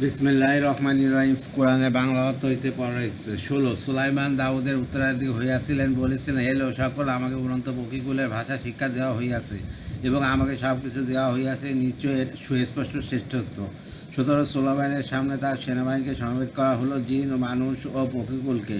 বিসমিল্লাহির রহমানির রহিম। কোরআনে বাংলা অর্থ হইতে পড়া হয়েছে 16। সুলাইমান দাউদের উত্তরাধিকারী হইয়াছিলেন, বলেছিলেন, হে লোক সকল, আমাকে উড়ন্ত পক্ষীকুলের ভাষা শিক্ষা দেওয়া হইয়াছে এবং আমাকে সব কিছু দেওয়া হইয়াছে, নিশ্চয় এর সুস্পষ্ট শ্রেষ্ঠত্ব। 17। সুলাইমানের সামনে তার সেনাবাহিনীকে সমবেত করা হলো, জিন ও মানুষ ও পক্ষীকুলকে,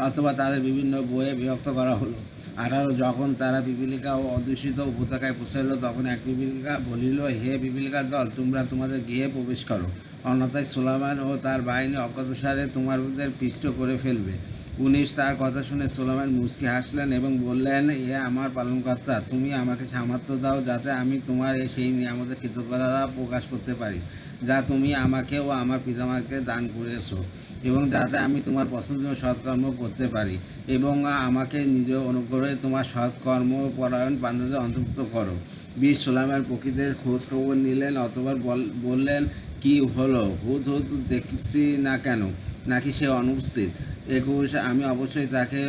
অথবা তাদের বিভিন্ন বইয়ে বিভক্ত করা হলো। 18। যখন তারা পিপীলিকা ও অধ্যুষিত উপত্যকায় পৌঁছাইল, তখন এক পিপীলিকা বলিল, হে পিপীলিকার দল, তোমরা তোমাদের গৃহে প্রবেশ করো, অন্যথায় সুলাইমান ও তার বাহিনী অজ্ঞাতসারে তোমাদের পিষ্ট করে ফেলবে। 19। তার কথা শুনে সুলাইমান মুচকি হাসলেন এবং বললেন, হে আমার পালনকর্তা, তুমি আমাকে সামর্থ্য দাও যাতে আমি তোমার সেই নিয়ামতের কৃতজ্ঞতা প্রকাশ করতে পারি যা তুমি আমাকে ও আমার পিতামাতাকে দান করেছো, এবং যাতে আমি তোমার পছন্দীয় সৎকর্ম করতে পারি, এবং আমাকে নিজ অনুগ্রহে তোমার সৎকর্ম পরায়ণ বান্দাদের অন্তর্ভুক্ত করো। 20। সুলাইমান পক্ষীদের খোঁজ খবর নিলেন, অথবা বললেন, কি হলো, হুদ হুদ দেখছি না কেন, নাকি সে অনুপস্থিত? 21। আমি অবশ্যই তাকে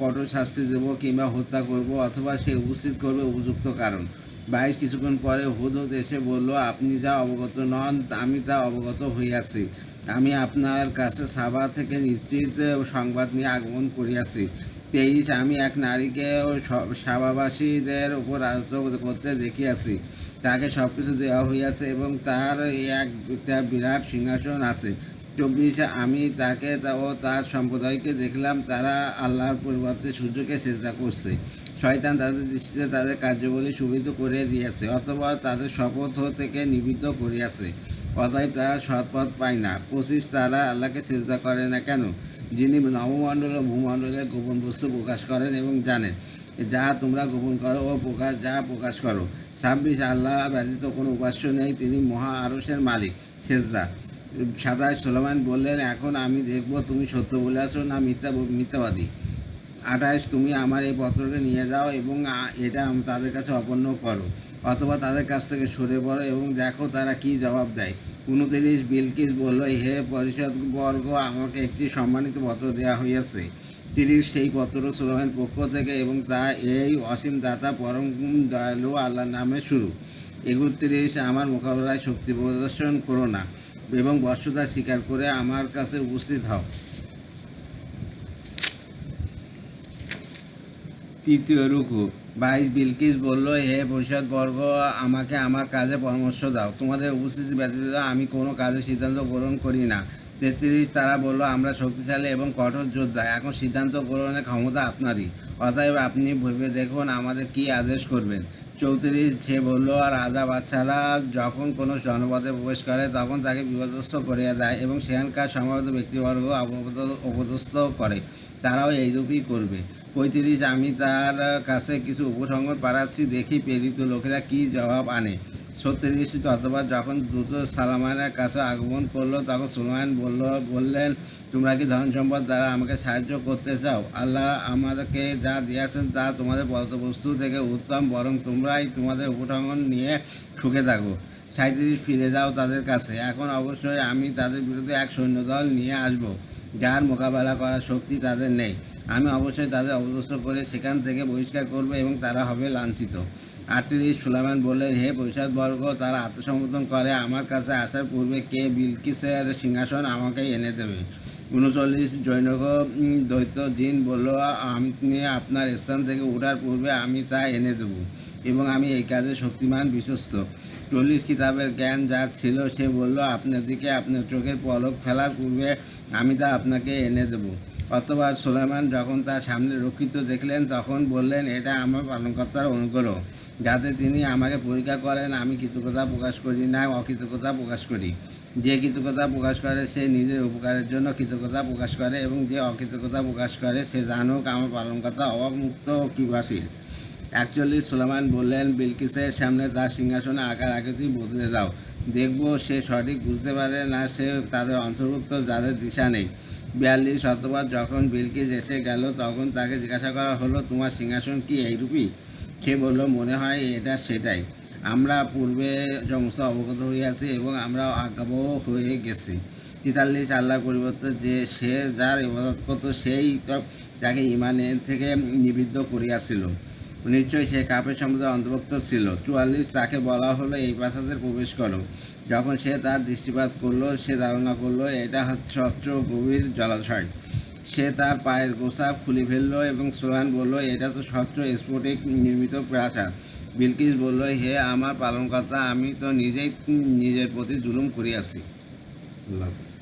কঠোর শাস্তি দেব কিংবা হত্যা করব, অথবা সে উপস্থিত করবে উপযুক্ত কারণ। 22। কিছুক্ষণ পরে হুদ এসে বলল, আপনি যা অবগত নন আমি তা অবগত হইয়াছি। আমি আপনার কাছে সাবা থেকে নিশ্চিত সংবাদ নিয়ে আগমন করিয়াছি। 23। আমি এক নারীকে সাবাবাসীদের উপর রাজত্ব করতে দেখিয়াছি, তাকে সব কিছু দেওয়া হইয়াছে এবং তার একটা বিরাট সিংহাসন আছে। 24। আমি তাকে ও তার সম্প্রদায়কে দেখলাম, তারা আল্লাহর পরিবর্তে সূর্যকে সেজদা করছে। শয়তান তাদের দৃষ্টিতে তাদের কার্যবলী সুবিধ করে দিয়েছে, অথবা তাদের শপথ থেকে নিবৃত্ত করিয়াছে, অতএব তারা সৎপথ পায় না। 25। তারা আল্লাহকে সেজদা করে না কেন, যিনি নবমণ্ডল ও ভূমণ্ডলের গোপন বস্তু প্রকাশ করেন এবং জানেন, যা তোমরা গোপন করো ও প্রকাশ করো। 26। আল্লাহ ব্যতীত কোনো উপাস্য নেই, তিনি মহা আরশের মালিক। সেজদা। 27। সুলাইমান বললেন, এখন আমি দেখব তুমি সত্য বলিয়াছ না মিথ্যাবাদী। 28। তুমি আমার এই পত্রকে নিয়ে যাও এবং এটা তাদের কাছে অপন্ন করো, অথবা তাদের কাছ থেকে সরে পড়ো এবং দেখো তারা কি জবাব দেয়। 29। বিলকিস বলল, হে পরিষদবর্গ, আমাকে একটি সম্মানিত পত্র দেওয়া হইয়াছে। 30। সেই পত্র সুলাইমানের পক্ষ থেকে এবং তা এই অসীম দাতা পরম দয়ালু আল্লাহর নামে শুরু। 31। আমার মোকাবেলায় শক্তি প্রদর্শন করো না এবং বর্ষতা স্বীকার করে আমার কাছে উপস্থিত হও। তৃতীয় রুকু। 22। বিলকিস বলল, হে পরিষদবর্গ, আমাকে আমার কাজে পরামর্শ দাও, তোমাদের উপস্থিতি ব্যতীত আমি কোনো কাজের সিদ্ধান্ত গ্রহণ করি না। 33। তারা বলল, আমরা শক্তিশালী এবং কঠোর যোদ্ধা, এখন সিদ্ধান্ত গ্রহণের ক্ষমতা আপনারই, অতএব আপনি ভেবে দেখুন আমাদের কি আদেশ করবেন। 34। সে বলল, রাজা বাদশারা যখন কোনো জনপদে প্রবেশ করে তখন তাকে বিপদস্ত করিয়া দেয় এবং সেখানকার সম্ভবত ব্যক্তিবর্গ অপদস্থ করে, তারাও এইরূপই করবে। 35। আমি তার কাছে কিছু উপসংহার পাঠাচ্ছি, দেখি প্রেরিত লোকেরা কি জবাব আনে। 36। অথবা যখন দ্রুত সালামানের কাছে আগমন করলো, তখন সুলাইমান বললেন, তোমরা কি ধন সম্পদ দ্বারা আমাকে সাহায্য করতে চাও? আল্লাহ আমাদেরকে যা দিয়েছেন তা তোমাদের বস্তু থেকে উত্তম, বরং তোমরাই তোমাদের উপসংহার নিয়ে সুখে থাকো। 37। ফিরে যাও তাদের কাছে, এখন অবশ্যই আমি তাদের বিরুদ্ধে এক সৈন্যদল নিয়ে আসব, যার মোকাবেলা করার শক্তি তাদের নেই। আমি অবশ্যই তাদের অপদস্থ করে সেখান থেকে বহিষ্কার করব এবং তারা হবে লাঞ্ছিত। 38। সুলাইমান বললেন, হে পরিষদবর্গ, তারা আত্মসমর্পণ করে আমার কাছে আসার পূর্বে কে বিলকিসের সিংহাসন আমাকে এনে দেবে। 39। জৈনক দৈত্য জিন বলল, আপনি আপনার স্থান থেকে ওঠার পূর্বে আমি তা এনে দেব এবং আমি এই কাজে শক্তিমান বিশ্বস্ত। 40। কিতাবের জ্ঞান যার ছিল সে বলল, আপনার দিকে আপনার চোখের পলক ফেলার পূর্বে আমি তা আপনাকে এনে দেব। অথবা সুলাইমান যখন তার সামনে রক্ষিত দেখলেন তখন বললেন, এটা আমার পালনকর্তার অনুগ্রহ, যাতে তিনি আমাকে পরীক্ষা করেন, আমি কৃতজ্ঞতা প্রকাশ করি না অকৃতজ্ঞতা প্রকাশ করি। যে কৃতজ্ঞতা প্রকাশ করে সে নিজের উপকারের জন্য কৃতজ্ঞতা প্রকাশ করে, এবং যে অকৃতজ্ঞতা প্রকাশ করে সে জানুক আমার পালনকর্তা অবমুক্ত কৃপাশীল। 41। সুলাইমান বললেন, বিলকিসের সামনে তার সিংহাসনে আকার আকৃতি বদলে দাও, দেখব সে সঠিক বুঝতে পারে না সে তাদের অন্তর্ভুক্ত যাদের দিশা নেই। 42। অথবা যখন বিলকিস এসে গেল তখন তাকে জিজ্ঞাসা করা হলো, তোমার সিংহাসন কি এইরূপী? সে বলল, মনে হয় এটা সেটাই, আমরা পূর্বে সমস্ত অবগত হইয়াছি এবং আমরা আজ্ঞাবহ হয়ে গেছি। 43। আল্লাহর পরিবর্তে যে সে যার ইবাদত করত সেই তাকে ইমানের থেকে নিবৃত্ত করিয়াছিল, নিশ্চয়ই সে কাফের সম্প্রদায়ের অন্তর্ভুক্ত ছিল। 44। তাকে বলা হলো, এই প্রাসাদে প্রবেশ করো, যখন সে তার দৃষ্টিপাত করলো, সে ধারণা করলো এটা হচ্ছে স্বচ্ছ গভীর জলাশয়। সে তার পায়ের গোছা খুলে ফেললো এবং স্লোগান বলল, এটা তো স্বচ্ছ স্ফটিক নির্মিত প্রাসাদ। বিলকিস বলল, হে আমার পালনকর্তা, আমি তো নিজেই নিজের প্রতি জুলুম করিয়াছি। আল্লাহ হাফেজ।